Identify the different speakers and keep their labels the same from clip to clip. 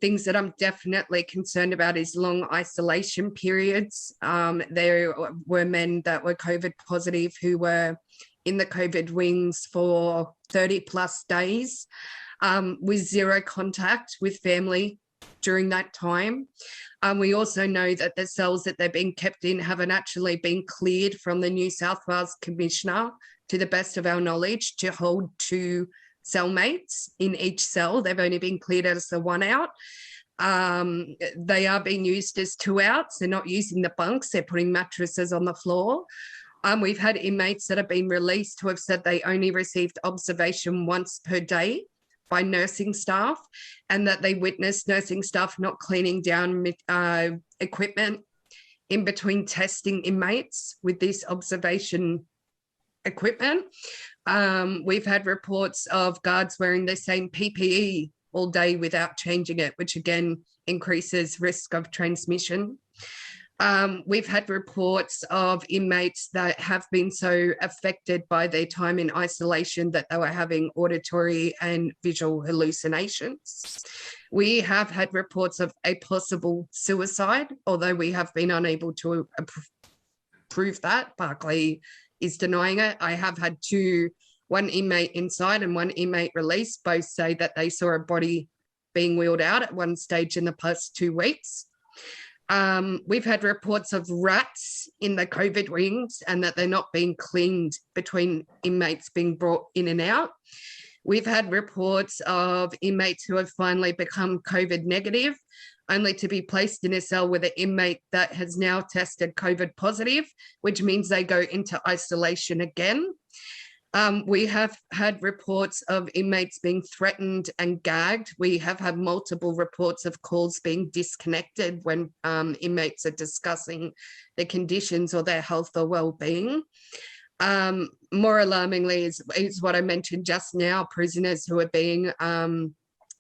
Speaker 1: Things that I'm definitely concerned about is long isolation periods. There were men that were COVID positive who were in the COVID wings for 30 plus days with zero contact with family during that time. We also know that the cells that they're being kept in haven't actually been cleared from the New South Wales Commissioner, to the best of our knowledge, to hold 2 cellmates in each cell. They've only been cleared as the 1 out. They are being used as 2 outs. They're not using the bunks. They're putting mattresses on the floor. We've had inmates that have been released who have said they only received observation once per day by nursing staff, and that they witnessed nursing staff not cleaning down equipment in between testing inmates with this observation equipment. We've had reports of guards wearing the same PPE all day without changing it, which again increases risk of transmission. We've had reports of inmates that have been so affected by their time in isolation that they were having auditory and visual hallucinations. We have had reports of a possible suicide, although we have been unable to prove that. Parklea is denying it. I have had 2, one inmate inside and one inmate released, both say that they saw a body being wheeled out at one stage in the past 2 weeks. We've had reports of rats in the COVID wings and that they're not being cleaned between inmates being brought in and out. We've had reports of inmates who have finally become COVID negative, only to be placed in a cell with an inmate that has now tested COVID positive, which means they go into isolation again. We have had reports of inmates being threatened and gagged. We have had multiple reports of calls being disconnected when inmates are discussing their conditions or their health or well-being. More alarmingly is what I mentioned just now, prisoners who are being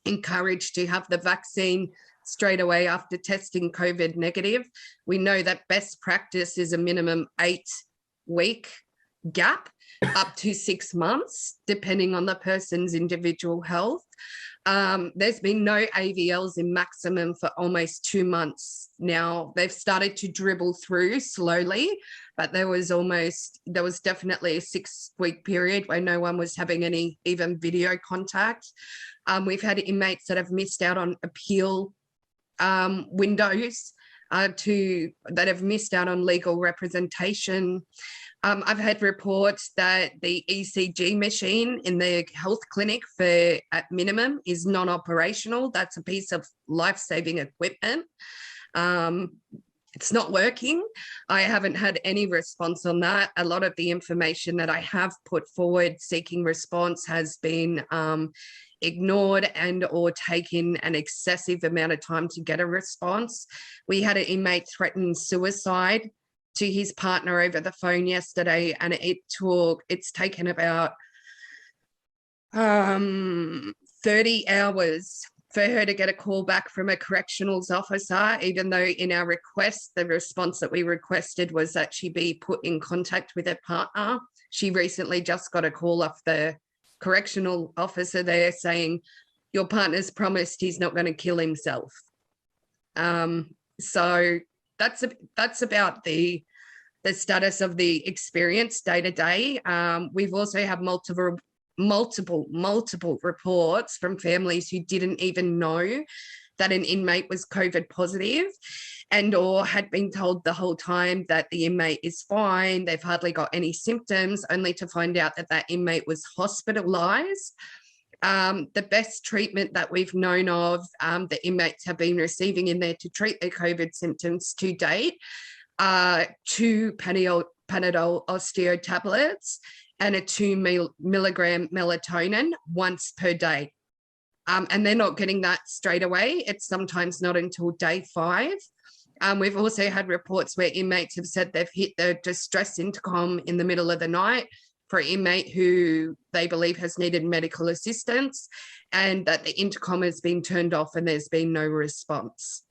Speaker 1: encouraged to have the vaccine straight away after testing COVID negative. We know that best practice is a minimum 8-week gap, up to 6 months, depending on the person's individual health. There's been no AVLs in maximum for almost 2 months now. They've started to dribble through slowly, but there was definitely a 6-week period where no one was having any even video contact. We've had inmates that have missed out on appeal windows, that have missed out on legal representation. I've had reports that the ECG machine in the health clinic at minimum is non-operational. That's a piece of life-saving equipment. It's not working. I haven't had any response on that. A lot of the information that I have put forward seeking response has been ignored and or taken an excessive amount of time to get a response. We had an inmate threaten suicide to his partner over the phone yesterday, and it's taken about 30 hours for her to get a call back from a correctionals officer, even though in our request, the response that we requested was that she be put in contact with her partner. She recently just got a call off the correctional officer there saying, your partner's promised he's not going to kill himself. So that's about the status of the experience day to day. We've also had multiple reports from families who didn't even know that an inmate was COVID positive and or had been told the whole time that the inmate is fine, they've hardly got any symptoms, only to find out that that inmate was hospitalized. The best treatment that we've known of the inmates have been receiving in there to treat their COVID symptoms to date are 2 Panadol osteo tablets and a 2 milligram melatonin once per day. And they're not getting that straight away. It's sometimes not until day 5. We've also had reports where inmates have said they've hit the distress intercom in the middle of the night for an inmate who they believe has needed medical assistance, and that the intercom has been turned off and there's been no response.